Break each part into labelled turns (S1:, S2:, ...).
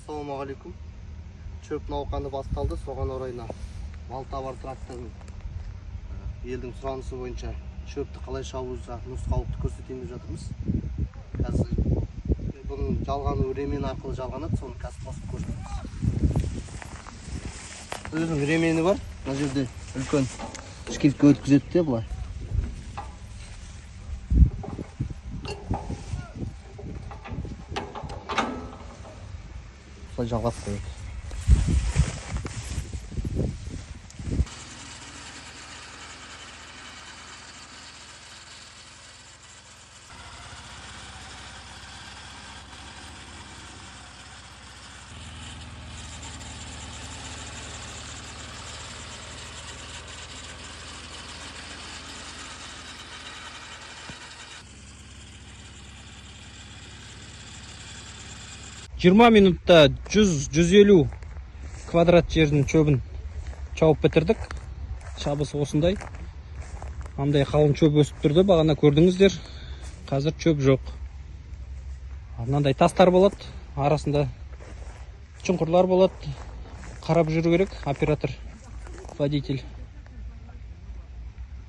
S1: Ассалаумағалейкум. Чөп науқаны басталды, соған орайына Малтабар тракторының елдің сұранысы бойынша шөпті қалай шабуға нұсқаулықты көрсетейін деп жатырмыз. Қазір бұның жалғаны ремень арқылы жалғанады, соны қазір басып көрсетеміз. Өзінің ремені бар, мына жерде үлкен шкилтке өткізеді де бұлай. Бұлай жалғап қояды.
S2: Минутта 100-150 квадрат жердің чөбін чауып бітірдік. Шабысы осындай. Андай қалың чөп өсіп тұрды, бағана көрдіңіздер. Қазір чөп жоқ. Мынандай тастар болады, арасында чұңқырлар болады. Қарап жүру керек, оператор, водитель.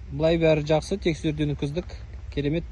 S2: Бұлай бәрі жақсы, тексеруден өткіздік. Керемет.